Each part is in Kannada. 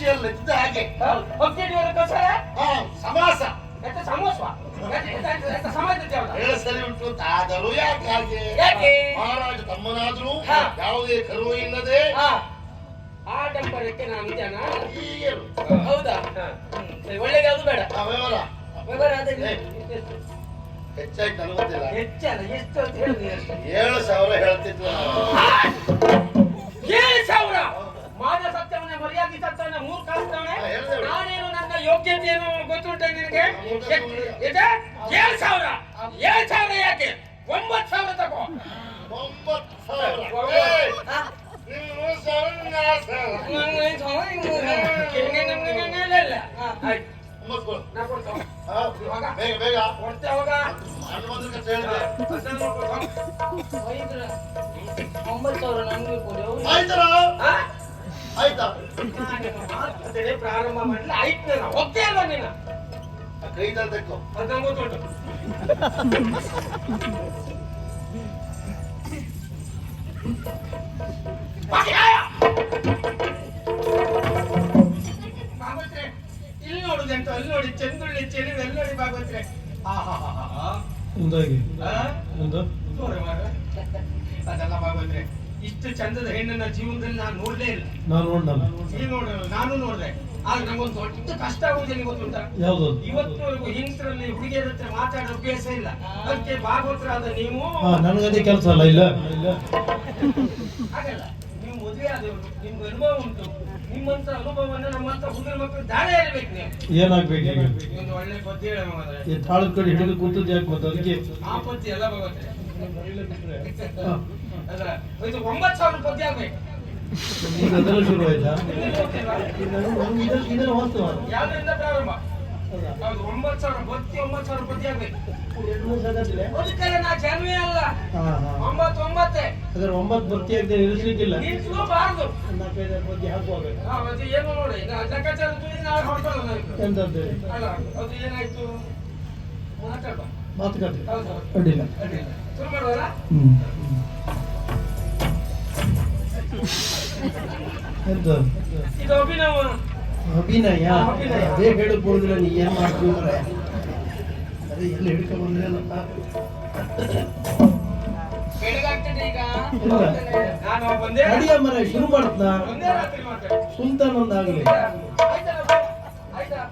ಖುಷಿಯಲ್ಲಿ ಇದ್ದ ಹಾಗೆ ಸಮಾಸ ಸರಿ ಉಂಟು ಅಂತ. ಆದರೂ ಯಾಕೆ ಹಾಗೆ ಮಹಾರಾಜ ತಮ್ಮನಾದ್ರೂ ಯಾವುದೇ ಕರು ಇಲ್ಲದೆ ಆಡಂಬರಕ್ಕೆ ನಾನು ಜನ ಹೌದಾ ಒಳ್ಳೆಗೆ ಅದು ಬೇಡ ಹೆಚ್ಚಾಗಿ ನನಗೊತ್ತಿಲ್ಲ. ಹೆಚ್ಚಲ್ಲ ಎಷ್ಟು ಅಂತ ಹೇಳಿ 7,000 ಹೇಳ್ತಿದ್ವು. 7,000 ಮಾದ ಸತ್ಯವನ್ನೇ ಮರ್ಯಾದೆ ಸತ್ಯವನ್ನೇ ಮೂರ್ಖ ಆಗ್ತವನೆ. ನಾನೇನು ನನ್ನ ಯೋಗ್ಯತೆಯನ್ನು ಗೊತ್ತುಂಟ ನಿನಗೆ? 7,000 ಯಾಕೆ 9,000 ತಗೋ. 9,000 ನನ್ಗೆ ಕೊಡು. ಆಯ್ತಾ ಪ್ರಾರಂಭ ಮಾಡಲಿ ಆಯ್ತು. ಹೋಗ್ತೇ ಅಲ್ವಾ ನೀನು? ಕೈದಲ್ಲಿ ತೆಕ್ಕೋ. ಅದು ನಂಗೆ ಗೊತ್ತುಂಟು. ಇಲ್ಲಿ ನೋಡುದೆಂತ ಅಲ್ಲಿ ನೋಡಿ ಚಂದುಳ್ಳಿ ಚೆಲಿ ಎಲ್ಲಿ ನೋಡಿ ಭಾಗವತ್ರೆ. ಅದೆಲ್ಲ ಭಾಗವತ್ರೆ ಇಷ್ಟು ಚಂದದ ಹೆಣ್ಣನ್ನ ಜೀವನದಲ್ಲಿ ನಾನು ನೋಡ್ಲೇ ಇಲ್ಲ. ನಾನು ನೋಡ್ದೆ. ಆದ್ರೆ ನಮ್ಗೊಂದು ದೊಡ್ಡ ಕಷ್ಟ ಆಗುವುದೇನು ಗೊತ್ತುಂಟ? ಇವತ್ತುವರೆಗೂ ಹಿಂಸರಲ್ಲಿ ಹುಡುಗಿಯರ ಹತ್ರ ಮಾತಾಡೋ ಅಭ್ಯಾಸ ಇಲ್ಲ. ಅದಕ್ಕೆ ಭಾಗವತರಾದ ನೀವು ನನಗದೇ ಕೆಲಸ ಅಲ್ಲ. ಇಲ್ಲ ಹಾಗಲ್ಲ, ನೀವು ಮದುವೆ ಆದವರು, ನಿಮ್ಗೆ ಅನುಭವ ಉಂಟು. ನಿಮ್ಮಂತ ಅನುಭವವನ್ನು ನಮ್ಮಂತ ಹುಡುಗರ ಮಕ್ಕಳು ದಾಳಿ ಇರಬೇಕು. ನೀವು ಏನಾಗ್ಬೇಕು? ಒಂದು ಒಳ್ಳೆ ಪದ್ಯ ಹೇಳೋದ್ರೆ ತಾಳದ ಕಡೆ ಹಿಡಿದು ಕೂತದ್ದು ಯಾಕೆ ಮತ್ತೆ ಅದಕ್ಕೆ ಆ ಪದ್ಯ ಎಲ್ಲ ಬರುತ್ತೆ. ಅಲ್ಲ ಇದು 9,000 ಪದ್ಯ ಆಗ್ಬೇಕು. ಈಗ ಅದೆಲ್ಲ ಶುರು ಆಯ್ತಾ? ಯಾವ್ದ್ರಿಂದ ಪ್ರಾರಂಭ? ಹೌದು 9,000 ಬತ್ತಿ 9,000 ಪದ್ಯ ಆಗ್ಬೇಕು. ಅದಕ್ಕೆಲ್ಲ ನಾ ಜನವೇ ಅಲ್ಲ. 9 ಅದರ 9 ಭಕ್ತಿ ಆಗದೆ ನಿಲ್ಲಿಸ್ಲಿಕ್ಕಿಲ್ಲ. ನಿಲ್ಲಿಸಬಾರ್ದು. 4-5 ಪದ್ಯ ಹಾಕುವಾಗ ಏನು ನೋಡಿ ಲೆಕ್ಕಾಚಾರ ನಾಳೆ ಹೊರಟಲ್ಲ. ಎಂತದ್ದು ಅಲ್ಲ ಅದು ಏನಾಯ್ತು ಮಾತುಕತೆ ಅಡ್ಡಿಲ್ಲ. ಶುರು ಮಾಡುವಲ್ಲ. ಎಂತ ಇದು ಅಭಿನವ. ಅಭಿನಯ ಅದೇ ಹೇಳಕ್ ಬರುದಿಲ್ಲ. ನೀ ಏನ್ ಮಾಡ್ತೀವ್ರೆ ಅದೇ ಎಲ್ಲಿ ಹಿಡ್ಕ ಬಂದ್ರಲ್ಲ. ಬೆಳಗಾಗ್ತದೆ ಈಗ. ನಾನು ಬಂದೆ ಅಡಿಯ ಮರ ಶುರು ಮಾಡ್ತಾ ಒಂದೇ ರಾತ್ರಿ ಮಾತಾಡಿ ಸುಲ್ತಾನ್ ಒಂದಾಗಲಿ. ಆಯ್ತಾ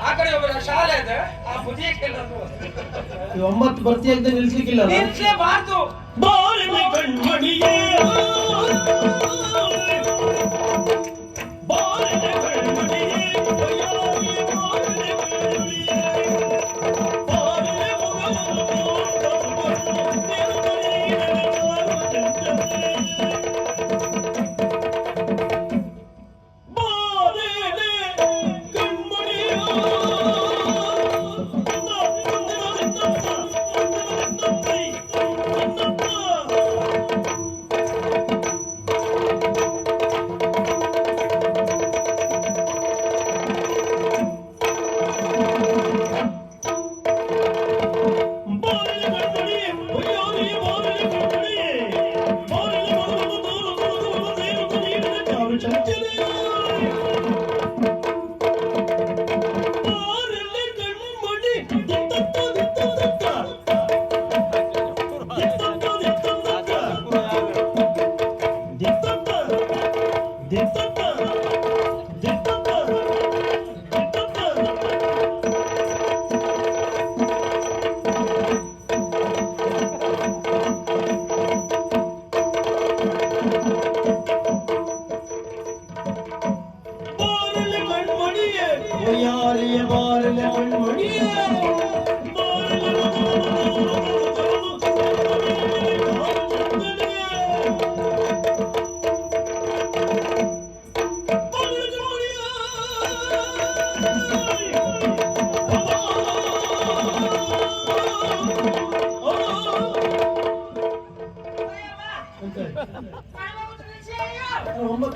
ಆ ಕಡೆ ಒಬ್ಬರ ಶಾಲೆ ಅದ ಆ ಬುದ್ಧಿಯ ಕೆಲವು 9 ಭರ್ತಿ ಆಗದೆ ನಿಲ್ಸ್ಲಿಕ್ಕಿಲ್ಲ. ನಿಲ್ಸಲೇಬಾರ್ದು. ಬಾರನೆ ಕಣ್ಮಣಿಯೇ ಬಾರನೆ ಕಣ್ಮಣಿಯೇ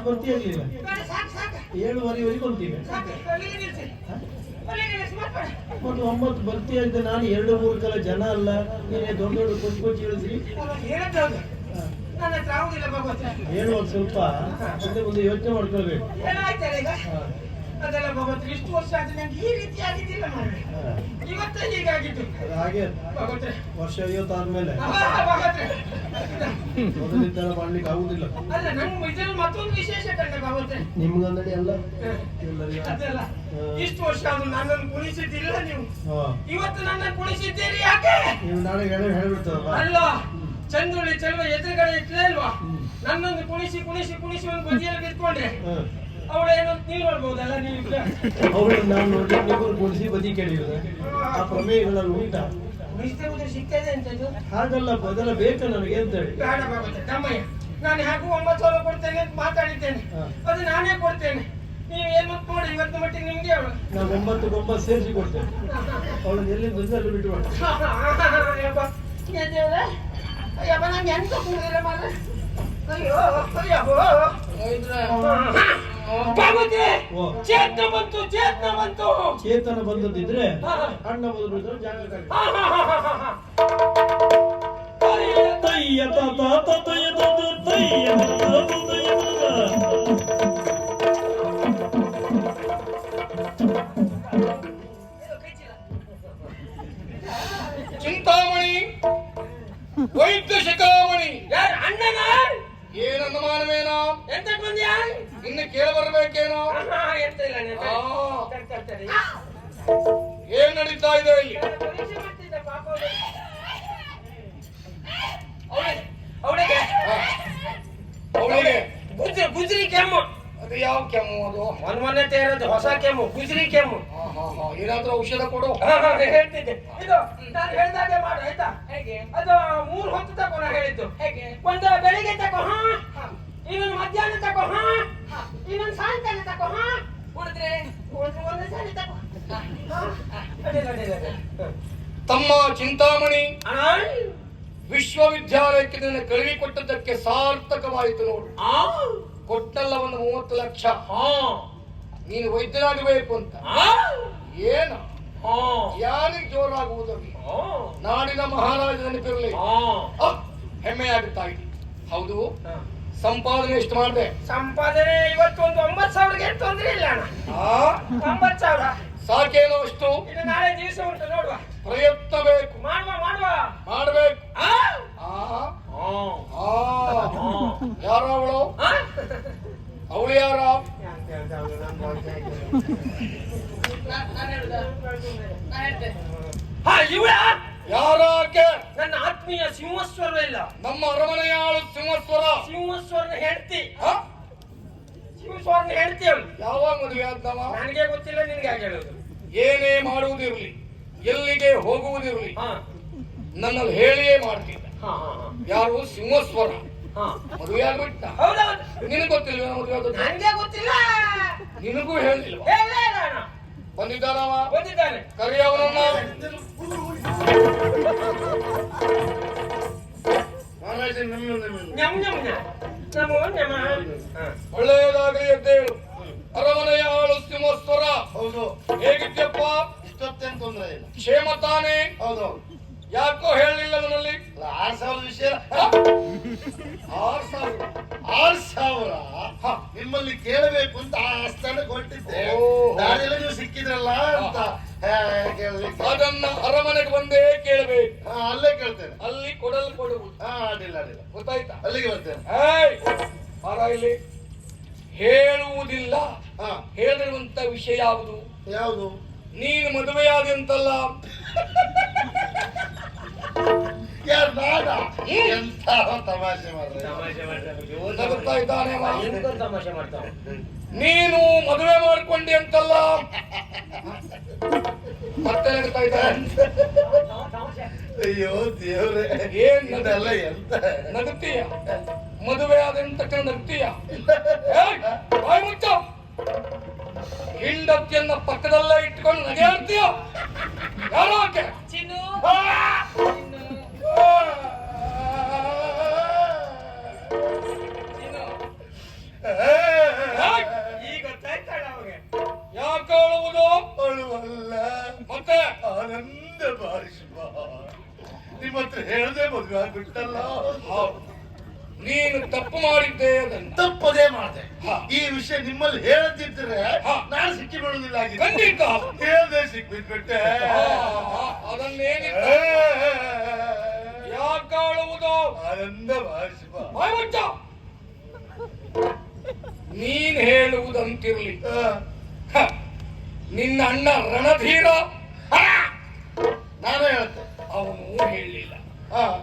ಬರ್ತಿರ್ಲಿಲ್ಲ 7:15 ಕೊಂತೀವಿ ಮತ್ತು 9 ಭಕ್ತಿ ಆಗಿದೆ. ನಾನು 2-3 ಕಲ ಜನ ಅಲ್ಲ, ನೀನೇ ದೊಡ್ಡ ದೊಡ್ಡ ಕೊಚ್ಚಿ ಇಳಿಸಿ ನನ್ನ ಹತ್ರ ಆಗುದಿಲ್ಲ ಭಗವಂತ. ಏನು ಒಂದು ಸ್ವಲ್ಪ ಮುಂದೆ ಮುಂದೆ ಯೋಚನೆ ಮಾಡ್ಕೊಳ್ಬೇಕು. ಏನಾಯ್ತಲ್ಲ ಈಗ ಅದೆಲ್ಲ ಭಗವಂತ. ಇಷ್ಟು ವರ್ಷ ಆದ್ರೆ ನಂಗೆ ಈ ರೀತಿ ಆಗಿದ್ದಿಲ್ಲ ಮಾರ್ರೆ. ಇವತ್ತೇ ಹೀಗಾಗಿತ್ತು ಅದು ಹಾಗೆ ಭಗವಂತ. ವರ್ಷ 50 ಆದ್ಮೇಲೆ ಭಗವಂತ ಮೊದಲಿದ್ದೆಲ್ಲ ಮಾಡ್ಲಿಕ್ಕೆ ಆಗುದಿಲ್ಲ. ಅಲ್ಲ ನಂಗೆ ಇದ್ರಲ್ಲಿ ಮತ್ತೊಂದು ವಿಶೇಷ ಕಂಡ ಭಗವಂತ. ನಿಮ್ಗಂದಡಿ ಅಲ್ಲ ಅದಲ್ಲ ಇಷ್ಟು ವರ್ಷ ಆದ್ರೂ ನನ್ನನ್ನು ಕುಣಿಸಿದ್ದಿಲ್ಲ ನೀವು. ಹಾ ಇವತ್ತು ನನ್ನನ್ನು ಕುಣಿಸಿದ್ದೀರಿ ಯಾಕೆ? ನೀವು ನಾಳೆ ಹೇಳ್ಬಿಡ್ತಾರಲ್ಲ. ಅಲ್ಲ ಚಂದ್ರುಳಿ ಚೆಲುವ ಎದುರುಗಡೆ ಇಟ್ಲೇ ಅಲ್ವಾ? ನನ್ನೊಂದು ಕುಣಿಸಿ ಕುಣಿಸಿ ಕುಣಿಸಿ ಒಂದು ಬದಿಯಲ್ಲಿ ಬಿದ್ಕೊಂಡ್ರೆ ಅವಳೇನೋ ನೀವು ನೋಡ್ಬೋದಲ್ಲ. ನೀವು ಅವಳು ನಾನು ನೋಡಿ ನೀವು ಗುಡಿಸಿ ಬದಿ ಕೇಳಿರೋದು ಆ ಪ್ರಮೇಯಗಳಲ್ಲಿ ಉಂಟಾ? ಕುಣಿಸ್ತಿರುವುದು ಸಿಗ್ತದೆ ಅಂತದ್ದು ಹಾಗಲ್ಲ, ಅದೆಲ್ಲ ಬೇಕು ನನಗೆ ಅಂತ ಹೇಳಿ. ಬೇಡ ಬಾಬತ್ತೆ ತಮ್ಮಯ್ಯ, ನಾನು ಹಾಗೂ 9,000 ಕೊಡ್ತೇನೆ ಅಂತ ಮಾತಾಡಿದ್ದೇನೆ. ಅದು ನಾನೇ ಕೊಡ್ತೇನೆ. ನೀವು ಏನು ನೋಡಿ ಇವತ್ತು ಮಟ್ಟಿಗೆ ನಿಮ್ಗೆ ಅವಳು ನಾನು 9 ಸೇರಿಸಿ ಕೊಡ್ತೇನೆ. ಅವಳು ಎಲ್ಲಿಂದ ಅಲ್ಲಿ ಬಿಟ್ಟು ಮಾಡಿ. ಅಯ್ಯಪ್ಪ ನಂಗೆ ಎಂತ ಕೂಡಿಲ್ಲ ಮಾರ. ಅಯ್ಯೋ ಚೇತನ ಬಂತು ಚೇತನ ಬಂತು. ಚೇತನ ಬಂದದಿದ್ರೆ ಅಣ್ಣ ಬದಲು ಜಾಗ ತಯ್ಯ ತಾತ ತಯ್ಯ ತಯ್ಯ ಚಿಂತಾಮಣಿ ವೈದ್ಯ ಶಿಖಾಮಣಿ ಯಾರು ಅಣ್ಣನ? ಏನು ಅನುಮಾನವೇನೋ? ಎಂತ ಬಂದ್ಯಾ? ಇನ್ನು ಕೇಳ ಬರ್ಬೇಕೇನೋ? ಎಂತ ಇಲ್ಲ ಏನ್ ನಡೀತಾ ಇದೆ ಇಲ್ಲಿ? ಅವಳಿಗೆ ಅವಳಿಗೆ ಗುಜ್ರಿ ಕೆಮ್ಮು. ಅದು ಯಾವ ಕೆಮ್ಮು? ಅದು ಮೊನ್ನೆ ತೇರದ್ದು ಹೊಸ ಕೆಮ್ಮು, ಗುಜ್ರಿ ಕೆಮ್ಮು. ಏನಾದ್ರೂ ಔಷಧ ಕೊಡು. ಹೇಳ್ತಿದ್ದೆ. ಇದು ನಾನು ಹೇಳ್ದಾಗೆ ಮಾಡು ಆಯ್ತಾ? ಹೇಗೆ? ಅದು 3 ಹೊತ್ತು ತಗೋ. ನಾ ಹೇಳಿದ್ದು ಹೇಗೆ? ಒಂದು ಬೆಳಿಗ್ಗೆ ತಗೋ, ಇನ್ನೊಂದು ಮಧ್ಯಾಹ್ನ ತಗೋ, ಇನ್ನೊಂದು ಸಾಯಂಕಾಲ ತಗೋ. ಕುಡಿದ್ರೆ ಒಂದು ಸಾರಿ ತಗೋ. ತಮ್ಮ ಚಿಂತಾಮಣಿ ಅಣ್ಣ ವಿಶ್ವವಿದ್ಯಾಲಯಕ್ಕೆ ನಿನ್ನ ಕಳುವಿ ಕೊಟ್ಟದ್ದಕ್ಕೆ ಸಾರ್ಥಕವಾಯಿತು ನೋಡು. ಕೊಟ್ಟಲ್ಲ ಒಂದು 30 ಲಕ್ಷ. ನೀನು ವೈದ್ಯರಾಗಬೇಕು ಅಂತ. ಏನು ಯಾರಿಗೆ ಜೋರಾಗುವುದರಲ್ಲಿ ನಾಡಿನ ಮಹಾರಾಜ ನೆನಪಿರಲಿ. ಹೆಮ್ಮೆಯಾಗುತ್ತಾ ಇದೆ. ಹೌದು, ಸಂಪಾದನೆ ಎಷ್ಟು ಮಾಡಿದೆ? ಸಂಪಾದನೆ ಇವತ್ತು ಒಂದು 9,000ಗೆ ತೊಂದ್ರೆ ಇಲ್ಲ ಅಣ್ಣ. 9,000 ಸಾಕೇನೋ ಅಷ್ಟು? ಇನ್ನು ನಾಳೆ ದಿವಸ ಉಂಟು ನೋಡುವ. ಪ್ರಯತ್ನ ಬೇಕು. ಮಾಡಬೇಕು. ಯಾರ ಅವಳು? ಅವಳು ಯಾರ? ಯಾರಾಕೆ? ನನ್ನ ಆತ್ಮೀಯ ಸಿಂಹಸ್ವರ ಇಲ್ಲ. ನಮ್ಮ ಅರಮನೆಯ ಆಳು ಸಿಂಹಸ್ವರನ ಹೆಂಡತಿ. ಸಿಂಹಸ್ವರನ ಹೆಂಡತಿ ಅವಳು. ಯಾವಾಗ ಮದುವೆ ಆದ್ದವ? ನನಗೆ ಗೊತ್ತಿಲ್ಲ, ನಿನ್ಗೆ ಯಾಕೆ ಹೇಳುದು? ಏನೇ ಮಾಡುವುದಿರ್ಲಿ, ಎಲ್ಲಿಗೆ ಹೋಗುವುದಿರ್ಲಿ, ನನ್ನಲ್ಲಿ ಹೇಳಿಯೇ ಮಾಡ್ತಿದ್ದ. ಯಾರು? ಸಿಂಹಸ್ವರ. ಮದುವೆ ಆಗ್ಬಿಟ್ಟ. ನಿನಗೆ ಗೊತ್ತಿಲ್ವ ಮದುವೆ ಆದದ್ದು? ನನಗೆ ಗೊತ್ತಿಲ್ಲ. ನಿನಗೂ ಹೇಳಿಲ್ವ? ಬಂದಿದ್ದಾನವ? ಬಂದಿದ್ದಾನೆ. ಕರಿ ಅವನನ್ನ. ಒಳ್ಳೆಯದಾಗಲಿ ಎದ್ದೇಳು. ಅರಮನೆಯ ಆಳು ಸಿಂಹಸ್ವರ. ಹೌದು. ಹೇಗಿದ್ಯಪ್ಪ? ಇಷ್ಟೊತ್ತೇನು ತೊಂದರೆ ಇಲ್ಲ. ಕ್ಷೇಮ ತಾನೇ? ಹೌದು. ಯಾಕೋ ಹೇಳಲಿಲ್ಲ ನನ್ನಲ್ಲಿ? 6,000 ವಿಷಯ. 6,000 ನಿಮ್ಮಲ್ಲಿ ಕೇಳಬೇಕು ಅಂತ ಆ ಸ್ಥಳಕ್ಕೆ ಹೊರಟಿದ್ದೆ. ದಾರಿಯಲ್ಲಿ ನೀವು ಸಿಕ್ಕಿದ್ರಲ್ಲ ಅಂತ ಕೇಳಲಿಕ್ಕೆ. ಅದನ್ನ ಅರಮನೆಗೆ ಬಂದೇ ಕೇಳಬೇಕು. ಅಲ್ಲೇ ಕೇಳ್ತೇನೆ. ಅಲ್ಲಿ ಕೊಡುವುದು. ಅಡ್ಡಿಲ್ಲ ಗೊತ್ತಾಯ್ತಾ? ಅಲ್ಲಿಗೆ ಬರ್ತೇನೆ. ಇಲ್ಲಿ ಹೇಳುವುದಿಲ್ಲ. ಹೇಳಿರುವಂತ ವಿಷಯ ಯಾವುದು? ಯಾವುದು? ನೀನು ಮದುವೆಯಾದಂತಲ್ಲ. ಯಾರು? ನಾಡ? ಎಂತ ತಮಾಷೆ ನಗುತ್ತಾ ಇದ್ದಾನೆ. ತಮಾಷೆ ಮಾಡ್ತಾವ. ನೀನು ಮದುವೆ ಮಾಡಿಕೊಂಡಿ ಅಂತಲ್ಲ. ಮತ್ತೆ ನಗುತ್ತಾ ಇದ್ದಾನೆ. ಅಯ್ಯೋ ದೇವ್ರೆ, ಏನೆಲ್ಲ ಎಂತ ನಗುತ್ತೀಯ? ಮದುವೆ ಆದಂತ ನಗುತ್ತೀಯ? ಬಾಯ್ ಮುಚ್ಚ. ಹೆಂಡತಿಯನ್ನ ಪಕ್ಕದಲ್ಲೇ ಇಟ್ಕೊಂಡು ನಗೆಯಾಡ್ತೀಯ? ಯಾರು ಆಕೆ? ಈಗ ಗೊತ್ತಾಯ್ತಾಳ ಅವಾಗ. ಯಾಕೆ ಅಳುವುದು? ಅಳುವಲ್ಲ, ಮತ್ತೆ ಆನಂದ ಬಾರಿಸುವ. ನಿಮ್ಮ ಹತ್ರ ಹೇಳ್ದೆ ಮದುವೆ ಆಗ್ಬಿಟ್ಟಲ್ಲ. ನೀ ಅದನ್ನು ತಪ್ಪದೇ ಮಾಡಿದೆ. ಈ ವಿಷಯ ನಿಮ್ಮಲ್ಲಿ ಹೇಳದಿದ್ರೆ ನಾನು ಸಿಕ್ಕಿ ಬೀಳುವುದಿಲ್ಲ. ಖಂಡಿತ ಹೇಳ್ದೆ ಸಿಕ್ಬಿಟ್ಬಿಟ್ಟೆ. ಅದನ್ನೇನಿತ್ತು ಯಾಕಾಳುವುದು ಆನಂದ ಭಾಷಿಪ. ನೀನ್ ಹೇಳುವುದಂತಿರ್ಲಿ. ನಿನ್ನ ಅಣ್ಣ ರಣಧೀರ ನಾನು ಹೇಳ್ತೆ, ಅವನು ಹೇಳಲಿಲ್ಲ.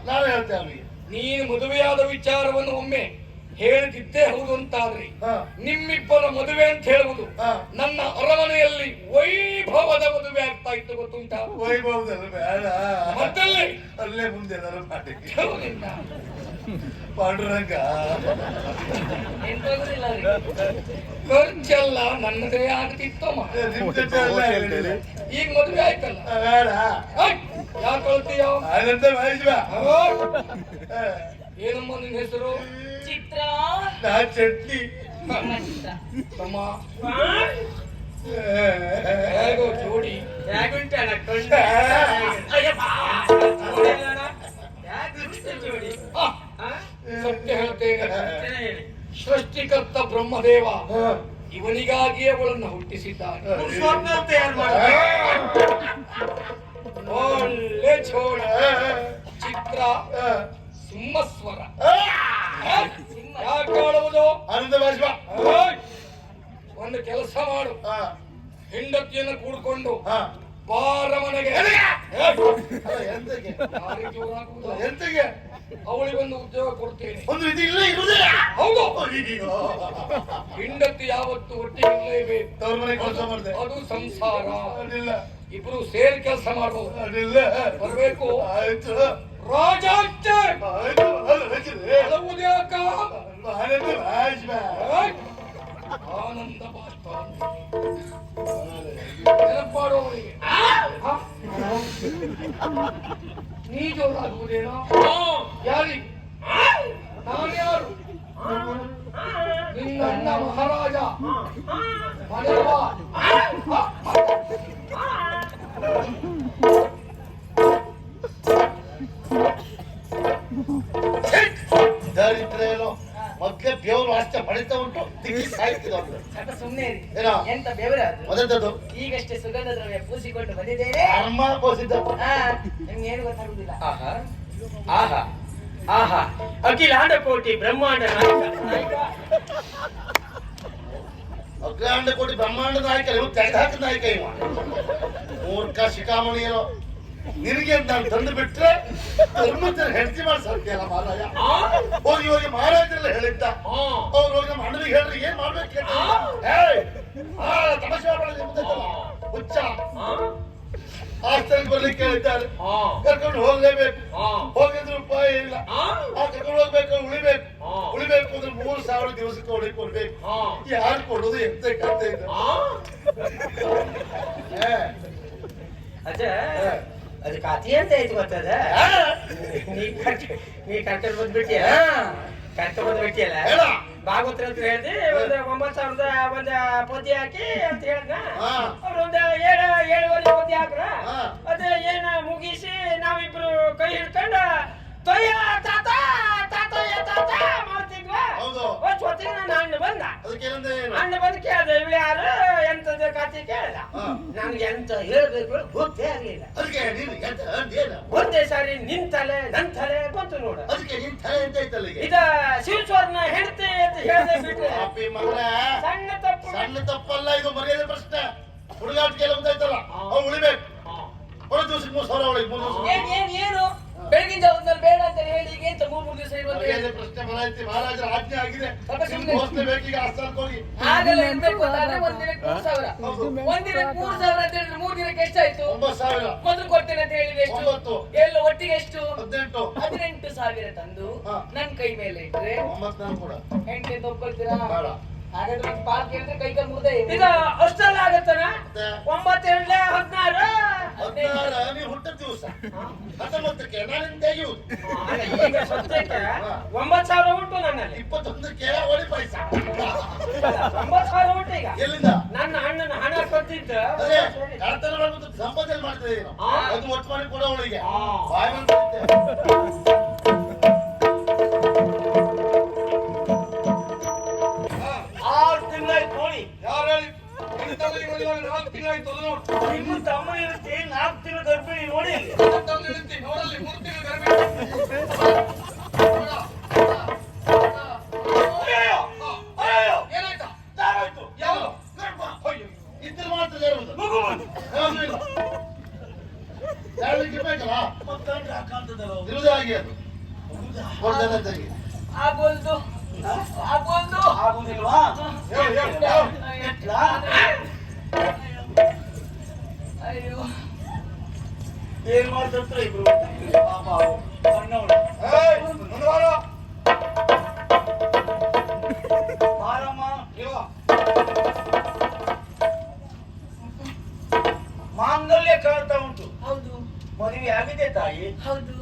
ನಾನು ಹೇಳ್ತೆ ಅವನಿಗೆ. ನೀನು ಮದುವೆಯಾದ ವಿಚಾರವನ್ನು ಒಮ್ಮೆ ಹೇಳಿದ್ದೇ ಹೌದು ಅಂತಾದ್ರಿ ನಿಮ್ಮಿಬ್ಬರ ಮದುವೆ ಅಂತ ಹೇಳುವುದು ನನ್ನ ಅರಮನೆಯಲ್ಲಿ ವೈಭವದ ಮದುವೆ ಆಗ್ತಾ ಇತ್ತು ಗೊತ್ತುಂಟ. ವೈಭವದಲ್ಲಿ ಬೇಡ, ಮತ್ತಲ್ಲಿ ಅಲ್ಲೇ ಮುಂದೆ ಏನಾದ್ರು ಮಾಡಿ. ಹೌದಿಲ್ಲ ಪಾಂಡುರಂಗ ಖರ್ಚೆಲ್ಲ ನನ್ನದೇ ಆಗ್ತಿತ್ತು. ನಿಮ್ ಜೊತೆ ಎಲ್ಲ ಹೇಳಿಲ್ಲ. ಈಗ ಮದುವೆ ಆಯ್ತಲ್ಲ ಬೇಡ. ಯಾಕೆ ಕಳ್ತೀಯ? ಆನಂದ ಭಾಷಿಪ. ಏನಮ್ಮ ನಿನ್ನ ಹೆಸರು? ಚಿತ್ರ. ನಾ ಚಟ್ನಿ. ತಮ್ಮ ಹೇಗೋ ಜೋಡಿ ಹೇಗುಂಟಣ್ಣ ಜೋಡಿ. ಸತ್ಯ ಹೇಳ್ತೇನೆ, ಸೃಷ್ಟಿಕರ್ತ ಬ್ರಹ್ಮದೇವ ಇವನಿಗಾಗಿ ಅವಳನ್ನು ಹುಟ್ಟಿಸಿದ್ದಾನೆ. ತಯಾರು ಮಾಡ ಒಳ್ಳೆ ಜೋಡಿ. ಚಿತ್ರ ಸಿಂಹಸ್ವರ. ಯಾಕೆ ಆಡುವುದು? ಆನಂದ ಭಾಷಿಪ. ಒಂದು ಕೆಲಸ ಮಾಡು, ಹೆಂಡತಿಯನ್ನು ಕೂಡ್ಕೊಂಡು ಹಾ ಬಾರ ಮನೆಗೆ. ಎಂತಕ್ಕೆ ಯಾರಿಗೆ ಜೋರಾಗುವುದು? ಎಂತಕ್ಕೆ? ಅವಳಿಗೊಂದು ಉದ್ಯೋಗ ಕೊಡ್ತೇನೆ. ಒಂದು ರೀತಿ ಇಲ್ಲ ಇರುವುದೇ. ಹೌದು, ಅಯ್ಯೋ. ಹೆಂಡತಿ ಯಾವತ್ತು ಒಟ್ಟಿಗೆ ಇರಲೇಬೇಕು. ತವ್ರ ಮನೆ ಕೆಲಸ ಮಾಡಿದೆ. ಅದು ಸಂಸಾರ. ಅಡ್ಡಿಲ್ಲ ಇಬ್ರು ಸೇರಿ ಕೆಲಸ ಮಾಡಬಹುದು. ಅಡ್ಡಿಲ್ಲ. ಬರ್ಬೇಕು. ಆಯ್ತು ರಾಜ ಅಷ್ಟೇ. ಆಯ್ತು. ಅಳವುದು ಯಾಕ? ಆನಂದ ಭಾಷಿಪ. ಆನಂದ ಬಾಷ್ಪ ನೆನಪಾಡುವವರಿಗೆ ನೀ ಜೋರಾಗುವುದೇನೋ? ಯಾರಿಗೆ? ನಾನ್ಯಾರು? ನಿನ್ನ ಅಣ್ಣ ಮಹಾರಾಜ. ಮನೆಗೆ ಬಾ. ದರಿದ್ರ ಏನೋ ಮೊದ್ಲೇ ಬೇವರು ಅಷ್ಟೇ ಹೊಡಿತಾ ಉಂಟು. ದಿಕ್ಕಿ ಸಾಯ್ತಿದ್ದು ಸುಮ್ಮನೆ ಏನೋ ಎಂತ ಬೆವರ ಮೊದಲದ್ದು ಈಗಷ್ಟೇ ಸುಗಂಧ ದ್ರವ್ಯ ಪೂಸಿಕೊಂಡು ಬಂದಿದ್ದೇನೆ. ಅಮ್ಮ ಕೋಸಿದ್ದ. ನಿಮ್ಗೆ ಏನು ಗೊತ್ತಾಗುದಿಲ್ಲ. ಆಹಾ ಆಹಾ ಆಹಾ ಅಖಿಲಾಂಡ ಕೋಟಿ ಬ್ರಹ್ಮಾಂಡ ನಾಯಕ. ಅಖಿಲಾಂಡ ಕೋಟಿ ಬ್ರಹ್ಮಾಂಡ ನಾಯಕ ಇವ್ ತೆಗೆದಾಕ ನಾಯಕ ಇವ. ಮೂರ್ಖ ಶಿಖಾಮಣಿ ಏನೋ ನಿನಗೆ ನಾನು ತಂದು ಬಿಟ್ರೆ ಧರ್ಮದ ಹೆಂಡತಿ ಮಾಡಿ ಸಾಧ್ಯ ಮಹಾರಾಜ. ಹೋಗಿ ಹೋಗಿ ಮಹಾರಾಜರೆಲ್ಲ ಹೇಳಿದ್ದ. ಅವ್ರು ಹೋಗಿ ನಮ್ಮ ಅಣ್ಣನಿಗೆ ಹೇಳ್ರಿ ಏನ್ ಮಾಡ್ಬೇಕು ತಮಾಷೆ ಹುಚ್ಚ ಆಸ್ತಾನಕ್ಕೆ ಬರ್ಲಿಕ್ಕೆ ಹೇಳಿದ್ದಾರೆ. ಕರ್ಕೊಂಡು ಹೋಗ್ಲೇಬೇಕು. ಹೋಗಿದ್ರೆ ಉಪಾಯ ಇಲ್ಲ. ಕರ್ಕೊಂಡು ಹೋಗ್ಬೇಕು, ಉಳಿಬೇಕು. ಉಳಿಬೇಕು ಅಂದ್ರೆ 3,000 ದಿವಸಕ್ಕೆ ಹೊಡಿ ಕೊಡ್ಬೇಕು. ಯಾರು ಕೊಡೋದು ಎಂತ ಕತೆ ಇದೆ. ಅಜ್ಜ ಅದು ಕಾತಿ ಅಂತ ಐತಿ ಗೊತ್ತದ. ನೀ ಕರ್ಕೊಂಡು ಬಂದ್ಬಿಟ್ಟಿಯ. ಕರ್ಕೊಂಡು ಬಂದ್ಬಿಟ್ಟಿಯಲ್ಲ. ಭಾಗವತ್ರ ಅಂತ ಹೇಳ್ದಿ ಒಂದು 9,000 ಒಂದು ಪದ್ಯ ಹಾಕಿ ಅಂತ ಹೇಳ್ದ. ಅವ್ರು ಒಂದು 7 ಪದ್ಯ ಹಾಕ್ರ. ಅದೇ ಏನ ಮುಗಿಸಿ ನಾವಿಬ್ರು ಕೈ ಹಿಡ್ಕೊಂಡು ತೊಯ್ಯ ತಾತ ತಾತಯ್ಯ ತಾತ ಮಾಡ್ತಿದ್ವ. ಹೊತ್ತಿಗೆ ನನ್ನ ಅಣ್ಣ ಬಂದ. ಅಣ್ಣ ಬಂದು ಕೇಳ್ದ ಇವ್ ಯಾರು ಎಂತದ ಕಥೆ ಕೇಳ್ದ. ನನ್ಗೆ ಎಂತ ಹೇಳ್ಬೇಕು ಗೊತ್ತೇ ಆಗ್ಲಿಲ್ಲ. ಒಂದೇ ಸಾರಿ ನಿನ್ ತಲೆ ನನ್ ತಲೆ ಬಂತು ನೋಡು. ಇದ ಶಿವಸ್ವರ್ನ ಹೆಂಡತಿ ಅಂತ ಹೇಳ್ದೆ ಬಿಟ್ರೆ ಸಣ್ಣ ತಪ್ಪು. ಸಣ್ಣ ತಪ್ಪಲ್ಲ, ಇದು ಮರ್ಯಾದೆ ಪ್ರಶ್ನೆ. ಹುಡುಗಾಟಿಗೆ ಮುಂದಾಯ್ತಲ್ಲ ಅವು ಉಳಿಬೇಕು. ಹೊರ ದಿವಸಕ್ಕೆ 3,000 ಒಳಗೆ 3 ದಿವಸ ಏನು ಬೆಳಗಿನ ಜಾವದಲ್ಲಿ ಬೇಡ ಅಂತ ಹೇಳಿ ಈಗ ಎಂತ 3 ದಿವಸ ಮರ್ಯಾದೆ ಪ್ರಶ್ನೆ ಬರಾಯ್ತಿ. ಮಹಾರಾಜರ ಆಜ್ಞೆ ಆಗಿದೆ. ಬೇಕೀಗ ಆಸ್ಥಾನಕ್ಕೆ ಹೋಗಿ ಆಗಲ್ಲ ಇರ್ಬೇಕು ಅಂತಾದ್ರೆ ಒಂದಿನಕ್ಕೆ 3,000. ಒಂದಿನಕ್ಕೆ 3,000 ಅಂತ ಹೇಳಿದ್ರೆ 3 ದಿನಕ್ಕೆ ಎಷ್ಟಾಯ್ತು? 9,000 ಮೊದಲು ಕೊಡ್ತೇನೆ ಅಂತ ಹೇಳಿದ್ರೆ ಎಷ್ಟು? 9. ಎಲ್ಲ ಒಟ್ಟಿಗೆ ಎಷ್ಟು? 18,000 ತಂದು ನನ್ ಕೈ ಮೇಲೆ ಇಟ್ರೆ 9 ಕೂಡ ಹೆಂಡತಿ ತಗೊಳ್ತೀರಾ? ಬೇಡ. ಹಾಗಾದ್ರೆ ಒಂದು ಪಾಲ್ ಕೇಳಿದ್ರೆ ಕೈ ಕಾಲು ಮುರ್ದೆ ಈಗ ಅಷ್ಟೆಲ್ಲ ಆಗತ್ತನ. 9 7 16 16 ನೀವು ಹುಟ್ಟಿದ ದಿವಸ 19ಕ್ಕೆ ನಾನಿಂದ ತೆಗೆಯುವುದು. ಈಗ ಸದ್ಯಕ್ಕೆ 9,000 ಉಂಟು ನನ್ನಲ್ಲಿ. 21ಕ್ಕೆ ಒಳಿ ಪೈಸಾ 9,000 ಉಂಟು ಈಗ. ಎಲ್ಲಿಂದ? ನನ್ನ ಅಣ್ಣನ ಹಣ ಕೊಟ್ಟಿದ್ದ ಅದೇ ಕಳ್ತನ ಮಾಡ್ಬಿಟ್ಟು ಸಂಪಾದನೆ ಮಾಡ್ತಾ ಇದೀನಿ. ಅದು ಒಟ್ಟು ಮಾಡಿ ಕೊಡೋ ಅವಳಿಗೆ ಬಾಯ್ ಬಂದಿದ್ದೆ. ತಿಂಗಳಾಯ್ತು ಅದು ನೋಡು. ನಿಮ್ಮ ತಮ್ಮ ಇರುತ್ತೆ 4 ತಿಂಗಳ ಗರ್ಭಿಣಿ ನೋಡಿ. ತಂದು ಇಡ್ತೀನಿ, ನೋಡಲ್ಲಿ 3 ತಿಂಗಳ ಗರ್ಭಿಣಿ. ಅಯ್ಯಯ್ಯೋ, ಅಯ್ಯಯ್ಯೋ, ಏನಾಯ್ತಾ? ಯಾರಾಯ್ತು? ಯಾವುದು? ಗರ್ಭ. ಅಯ್ಯೋ, ಇದ್ರ ಮಾತ್ರ ಜರುವುದು ಮಗು ಬಂತು. ಯಾವ್ದು ಇಲ್ಲ ಯಾರಿಗೆ ಬೇಕಲ್ಲ ಮಕ್ಕಂಡ್ರೆ ಹಾಕಂತದಲ್ಲ ಅವ್ರು. ಇರುದೇ ಹಾಗೆ ಅದು ಹೌದಾ? ಕೊಡ್ದೇನೆ ತೆಗಿ ಆಗೋಲ್ದು ಆಗೋಲ್ದು ಆಗುದಿಲ್ವಾ? ಹೇಳು, ಹೇಳು, ಹೇಳು. ಎಟ್ಲಾ? ಅಯ್ಯೋ ಏನ್ ಮಾಡ್ತಾರೆ ಇಬ್ರು? ಪಾಪ ಅವ್ರು. ಸಣ್ಣವ್ರು. ಏಯ್, ಒಂದು ವಾರ. ಬಾರಮ್ಮ. ಇಲ್ವ? ಮಾಂಗಲ್ಯ ಕಾಣ್ತಾ ಉಂಟು. ಹೌದು ಮದುವೆ ಆಗಿದೆ ತಾಯಿ. ಹೌದು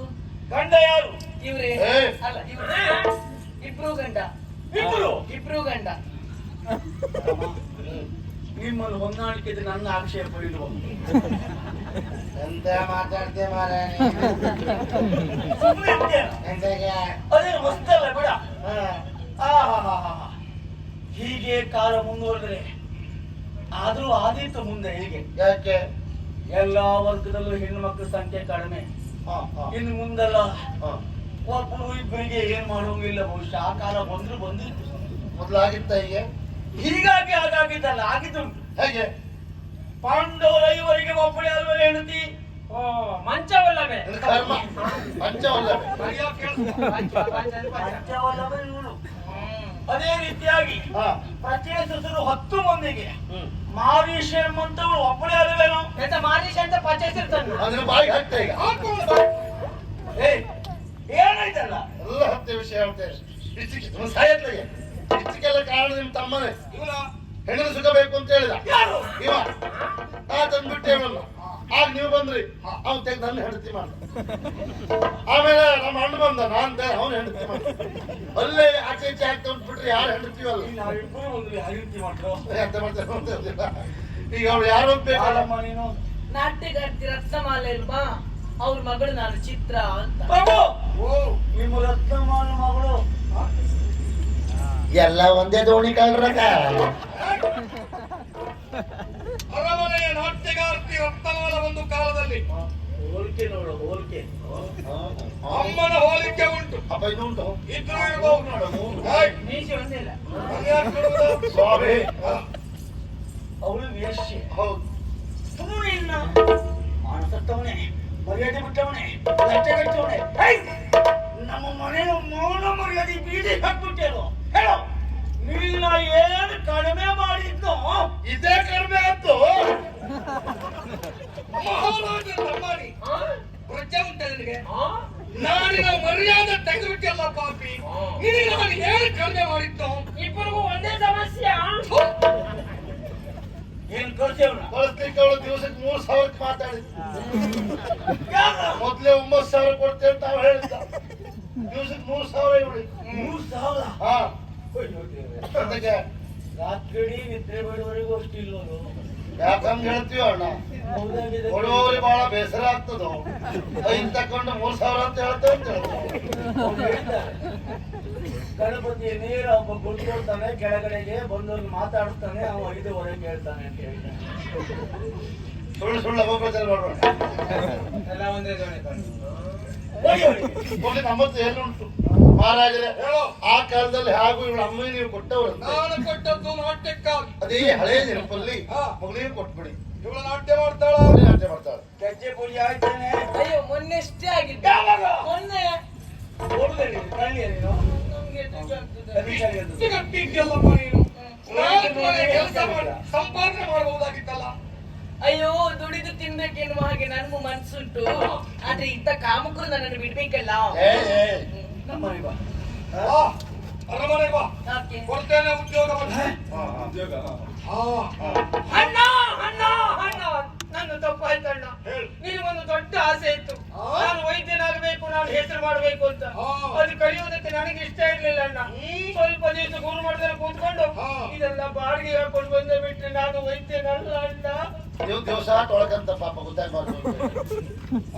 ಗಂಡ ಯಾರು? ಇವ್ರೇ ಏ. ಅಲ್ಲ ಇವ್ರೇ ಇಬ್ರು ಗಂಡ ಇಬ್ರು. ಇಬ್ರು ಗಂಡ ನಿಮ್ಮನ್ನು ಹೊಂದಾಣಿಕೆ ಇದ್ರೆ ನನ್ನ ಆಕ್ಷೇಪ ಇಲ್ವ? ಎಂತ ಮಾತಾಡ್ತೆ ಮಾರ ಸುಮ್ಮನೆ ಎಂತಗೆ ಅದೇ ಮಸ್ತಲ್ಲ ಬಿಡ. ಆಹಾಹಾಹಾ. ಹೀಗೆ ಕಾಲ ಮುಂದುವರೆದ್ರೆ ಆದ್ರೂ ಆದೀತು ಮುಂದೆ ಹೇಗೆ ಯಾಕೆ ಎಲ್ಲಾ ವರ್ಗದಲ್ಲೂ ಹೆಣ್ಣು ಮಕ್ಕಳ ಸಂಖ್ಯೆ ಕಡಿಮೆ. ಹಾ ಹಾ ಇನ್ನು ಮುಂದೆಲ್ಲ ಹಾ ಒಬ್ಬರು ಇಬ್ಬರಿಗೆ ಏನ್ ಮಾಡೋಂಗಿಲ್ಲ. ಬಹುಶಃ ಆ ಕಾಲ ಬಂದಿತ್ತು. ಮೊದಲಾಗಿತ್ತ ಹೀಗೆ ಹೀಗಾಗಿ ಹಾಗಾಗಿದ್ದಲ್ಲ, ಆಗಿದ್ದುಂಟು. ಹೇಗೆ ಪಾಂಡವರ ಐವರಿಗೆ ಒಬ್ಬಳೆ ಅಲ್ವ ಹೆಂಡತಿ? ಓ ಮಂಚವಲ್ಲವೇ ನಿನ್ನ ಕರ್ಮ ಪಂಚವಲ್ಲವೇ ಸರಿಯಾಗಿ ಕೇಳಿಸ್ಕೊ. ಪಂಚವಲ್ಲಭ ಇವನು. ಅದೇ ರೀತಿಯಾಗಿ ಹಾ ಪ್ರಚೇತಸರು 10 ಮಂದಿಗೆ ಹ್ಮ್ ಮಾರೀಶ ಎಂಬಂತವಳು ಒಬ್ಬಳೆ ಅಲ್ವೇನೋ? ಎಂತ ಮಾರೀಶ್ ಅಂತ ಪಚರಿಸಿರ್ತಾನ ಅದ್ರ ಬಾಯಿಗೆ ಹಾಕ್ತಾ ಈಗ ಹಾಕೊಂಡು ಬಾ. ಏ ಏನಾಯ್ತಲ್ಲ? ಎಲ್ಲ ಹತ್ತೆ ವಿಷಯ ಹೇಳ್ತೇವೆ ಇಷ್ಟಕ್ಕೆ ಸಾಯತ್ಲಿಗೆ ಇಷ್ಟಕ್ಕೆಲ್ಲ ಕಾರಣ ನಿಮ್ ತಮ್ಮನೇ ಇವನ ಹೆಣ್ಣಿನ ಸುಖ ಬೇಕು ಅಂತ ಹೇಳಿದ ಯಾರು? ಇವ ನಾ ತಂದ್ಬಿಟ್ಟೆ ಅವನನ್ನ ಆಗ ನೀವು ಬಂದ್ರಿ ಅವ್ನು ತೆಗ್ದು ನನ್ನ ಹೆಂಡತಿ ಮಾಡ್ದ ಆಮೇಲೆ ನಮ್ಮ ಅಣ್ಣ ಬಂದ ನಾನ್ ಅವನು ಹೆಂಡತಿ ಮಾಡ್ದ ಅಲ್ಲೇ ಆಚೆ ಈಚೆ ಆಗ್ತಾ ಉಂಟ್ಬಿಟ್ರೆ ಯಾರು ಹೆಂಡತಿವಲ್ಲ ನಾವಿಬ್ಬರು ಒಂದು ಅಭಿವೃದ್ಧಿ ಮಾಡ್ರು. ಎಂತ ಮಾಡ್ತಾರೆ ಅಂತ ಗೊತ್ತಿಲ್ಲ. ಈಗ ಅವ್ಳು ಯಾರು ಅಂತ ಬೇಕಲ್ಲ ಯಾರಮ್ಮ ನೀನು? ನಾಟ್ಯಗಾರ್ತಿ ರತ್ನಮಾಲೆ ಇಲ್ವಾ ಅವ್ರ ಮಗಳು ನಾನು ಚಿತ್ರ ಅಂತ ಪ್ರಭು, ಓ ನಿಮ್ಮ ರತ್ನಮಾನ ಮಗಳು. ಎಲ್ಲ ಒಂದೇ ದೋಣಿ ಕಳ್ರಕ ಅರಮನೆಯ ನಾಟ್ಯಗಾರ್ತಿ ರತ್ನಮಾಲ ಒಂದು ಕಾಲದಲ್ಲಿ ಹೋಲಿಕೆ ನೋಡು, ಹೋಲಿಕೆ. ಅಮ್ಮನ ಹೋಲಿಕೆ ಉಂಟು. ಅಪ್ಪ ಇದು ಉಂಟು ಇದ್ರೂ ಇರ್ಬೋದು. ಏಯ್, ಮೀಸೆ ಒಂದಿಲ್ಲ ಅದ್ಯಾಕ್ ಬಿಡುವುದು? ಸ್ವಾಮಿ ಅವಳು ವೇಶ್ಯೆ. ಹೌದು ಸುಮ್ಮನಿನ್ನ ಮಾನಸತ್ತವನೇ, ಮರ್ಯಾದೆ ಬಿಟ್ಟವನೇ, ಲಜ್ಜೆಗಟ್ಟವನೇ. ನಮ್ಮ ಮನೆಯ ಮೌನ ಮರ್ಯಾದೆ ಬೀದಿ ಹಾಕ್ಬಿಟ್ಟೇನು? ಹೇಳು, ನಿನ್ನ ಏನು ಕಡಿಮೆ ಮಾಡಿದ್ದು? ಇದೇ ಕಡಿಮೆ ಆಯ್ತು ಮಹಾರಾಜ ತಮ್ಮನಿ ಪ್ರಜ್ಞೆ ಉಂಟ ನಿನಗೆ? ನಾನಿನ ಮರ್ಯಾದೆ ತೆಗೆದುಬಿಟ್ಟಲ್ಲ ಪಾಪಿ. ನಿನಗೆ ನಾನು ಏನು ಕಡಿಮೆ ಮಾಡಿದ್ದು? ಇಬ್ಬರಿಗೂ ಒಂದೇ ಸಮಸ್ಯೆ ಏನ್ ಕಳ್ಸೇವನ? ಬಳಸ್ಲಿಕ್ಕೆ ಅವಳು ದಿವಸಕ್ಕೆ 3,000 ಮಾತಾಡಿದ್ದ ಮೊದ್ಲೇ 9,000 ಕೊಡ್ತೇವೆ ಅಂತ ಅವ್ರು ಹೇಳಿದ್ದ ದಿವಸಕ್ಕೆ 3,000 ಇವಳಿ 3,000? ಹಾ ಅಯ್ಯೋ ದೇವ್ರೇ. ಅದಕ್ಕೆ ರಾತ್ರಿ ನಿದ್ರೆ ಬಿಡುವವರೆಗೂ ಅಷ್ಟಿಲ್ವದು? ಯಾಕಂಗ್ ಹೇಳ್ತೀವ ಅಣ್ಣ ಹೌದಾಗಿದೆ. ಕೊಡುವವ್ರಿಗೆ ಬಹಳ ಬೇಸರ ಆಗ್ತದೋ ಐನ್ ತಕೊಂಡು 3,000 ಅಂತ ಹೇಳ್ತೇವೆ ಅಂತ ಹೇಳ್ತಾರೆ ಅವ್ರು ಹೇಳಿದ್ದಾರೆ, ಗಣಪತಿ ನೇರ ಒಬ್ಬ ಕುಳ್ಕೊಳ್ತಾನೆ ಕೆಳಗಡೆಗೆ ಬಂದವ್ರು ಮಾತಾಡ್ತಾನೆ, ಅವ 5:15 ಹೇಳ್ತಾನೆ ಅಂತ ಹೇಳಿದ. ಸುಳ್ಳು ಸುಳ್ಳು ಅಪಪ್ರಚಾರ ಮಾಡೋಣ ಎಲ್ಲ ಒಂದೇ ಜೋಡಿ ಹೋಗಿ ನಮ್ಮತ್ತು ಏನುಂಟು ಮಹಾರಾಜರೇ ಹೇಳು. ಆ ಕಾಲದಲ್ಲಿ ಹಾಗೂ ಇವಳ ಅಮ್ಮ ನೀವು ಕೊಟ್ಟವರು ನಾನು ಕೊಟ್ಟದ್ದು ನಾಟ್ಯಕ್ಕಾಗಿ. ಅದೇ ಹಳೆ ನೆನಪಲ್ಲಿ ಹಾ. ಮಗಳಿಗೆ ಕೊಟ್ಬಿಡಿ ಇವಳು ನಾಟ್ಯ ಮಾಡ್ತಾಳ. ಅವಳೇ ನಾಟ್ಯ ಮಾಡ್ತಾಳೆ ಗೆಜ್ಜೆ ಪೂಜೆ ಆಯ್ತಾನೆ. ಅಯ್ಯೋ ಮೊನ್ನೆಷ್ಟೇ ಆಗಿದ್ದು ಯಾವಾಗ? ಮೊನ್ನೆ ನೋಡುದೆ ನೀನು, ಕಳ್ಳಿಯ ನೀನು? ನಮ್ಗೆ ಎದುರು ಆಗ್ತದೆ. ಕಲಿಕಲಿ ಅದು. ಗಟ್ಟಿದ್ಯಲ್ಲಪ್ಪ ನೀನು. ನಾಲ್ಕು ಮನೆ ಕೆಲಸ ಮಾಡಿ ಸಂಪಾದನೆ ಮಾಡಬಹುದಾಗಿತ್ತಲ್ಲ. ಅಯ್ಯೋ ದುಡಿದು ತಿನ್ಬೇಕೆನ್ನುವ ಹಾಗೆ ನನಗೂ ಮನ್ಸುಂಟು ಆದ್ರೆ ಇಂಥ ಕಾಮಕರು ನನ್ನನ್ನು ಬಿಡ್ಬೇಕಲ್ಲ ಏ ಏ ನಮ್ಮ ಮನೆ ಬಾ. ಬಾ, ಅರಮನೆ ಬಾ, ಯಾಕೆ? ಕೊಡ್ತೇನೆ ಉದ್ಯೋಗವನ್ನು. ಹಾ, ಹಾ. ಹಾ, ಅಣ್ಣ ಅಣ್ಣ ಅಣ್ಣ ನನ್ನ ತಪ್ಪಾಯ್ತಣ್ಣ. ಹೇಳು. ನಿನಗೊಂದು ದೊಡ್ಡ ಆಸೆ ಇತ್ತು, ಆ? ನಾನು ವೈದ್ಯನಾಗಬೇಕು, ನಾನು ಹೆಸರು ಮಾಡಬೇಕು ಅಂತ. ಆ. ಅದು ಕಲಿಯೋದಕ್ಕೆ ನನಗೆ ಇಷ್ಟ ಇರ್ಲಿಲ್ಲ ಅಣ್ಣ. ಸ್ವಲ್ಪ ದಿವಸ ಗುರು ಮಾಡಿದ್ರೆ ಕೂತ್ಕೊಂಡು ಆ. ಇದೆಲ್ಲ ಬಾಡಿಗೆ ಹಾಕೊಂಡು ಬಂದ ಬಿಟ್ರೆ ನಾನು ವೈದ್ಯನಲ್ಲ ಅಣ್ಣ. ನೀವು ದಿವಸ ತೊಳಕಂತ ಪಾಪ ಗೊತ್ತಾಗ್ಬಾರ್ದು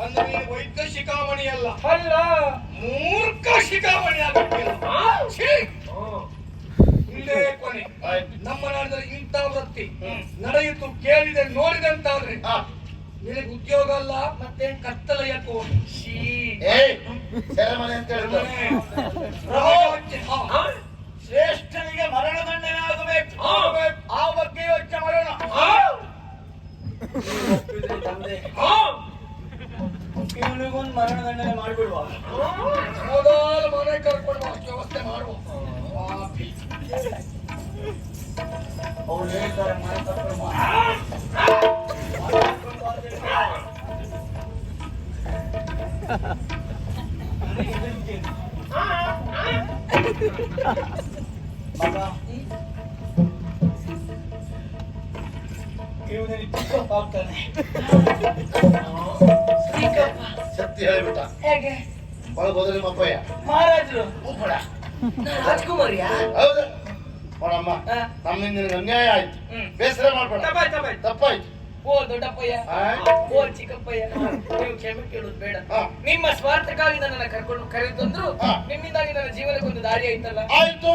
ಅಂದ್ರೆ ನೀನು ವೈದ್ಯ ಶಿಖಾಮಣಿ ಅಲ್ಲ, ಅಲ್ಲ ಮೂರ್ಖ ಶಿಖಾಮಣಿ ಆಗಬೇಕಿಲ್ಲ. ಛೀ! ಇಲ್ಲೇ ಕೊನೆ. ಆಯ್ತು. ನಮ್ಮ ನಾಡಿನಲ್ಲಿ ಇಂಥ ವೃತ್ತಿ ನಡೆಯಿತು ಕೇಳಿದೆ ನೋಡಿದೆ ಅಂತಾದ್ರೆ ಹಾ. ನಿನಗೆ ಉದ್ಯೋಗ ಅಲ್ಲ ಮತ್ತೆ ಕತ್ತಲೆಯ ಕೋಣೆ ಶೀ ಏಯ್ ಸೆರೆಮನೆ ಅಂತ ಹೇಳ್ತಾರೆ. ಶ್ರೇಷ್ಠನಿಗೆ ಮರಣದಂಡನೆ ಆಗಬೇಕು ಆ ಬಗ್ಗೆ ಯೋಚನೆ ಮಾಡೋಣ ನೀವು ಒಪ್ಪಿದ್ರೆ ತಂದೆ ಇವನಿಗೊಂದು ಮರಣದಂಡನೆ ಮಾಡಿಬಿಡುವ ಮೊದಲು ಮನೆ ಕರ್ಕೊಂಡು ಬಾ, ವ್ಯವಸ್ಥೆ ಮಾಡುವ ಪಾಪಿ. ಅವ್ರು ಹೇಳ್ತಾರೆ ಮನೆ ಕರ್ಕೊಂಡು ಬಾ. ನನಗೆ ಹೆದರಿಕೆ. ಮಗ ಇವನಿಗೆ ಚಿಕ್ಕಪ್ಪ ಆಗ್ತಾನೆ ಸತ್ಯ ಹೇಳಿಬಿಟ್ಟ. ಹೇಗೆ ಒಳಗೋದ್ರೆ ನಿಮ್ಮ ಅಪ್ಪಯ್ಯ ಮಹಾರಾಜರು ಉಪ್ಪಳ. ರಾಜ್ಕುಮಾರಿಯಾ ಹೌದು ನೋಡಮ್ಮ, ಹಾ. ನಮ್ಮಿಂದ ನಿನಗೆ ಅನ್ಯಾಯ ಆಯ್ತು. ಹ್ಮ್. ಬೇಸರ ಮಾಡ್ಬೇಡ. ತಪ್ಪಾಯ್ತು ತಪ್ಪಾಯ್ತು. ಓ ದೊಡ್ಡಪ್ಪಯ್ಯ ಆ? ಓ ಚಿಕ್ಕಪ್ಪಯ್ಯ ನೀವು ಕ್ಷಮೆ ಕೇಳುದು ಬೇಡ ಹಾ. ನಿಮ್ಮ ಸ್ವಾರ್ಥಕ್ಕಾಗಿ ನನ್ನನ್ನ ಕರೆದು ತಂದ್ರು ಹಾ. ನಿಮ್ಮಿಂದಾಗಿ ನನ್ನ ಜೀವನಕ್ಕೊಂದು ದಾರಿ ಆಯ್ತಲ್ಲ ಆಯ್ತು.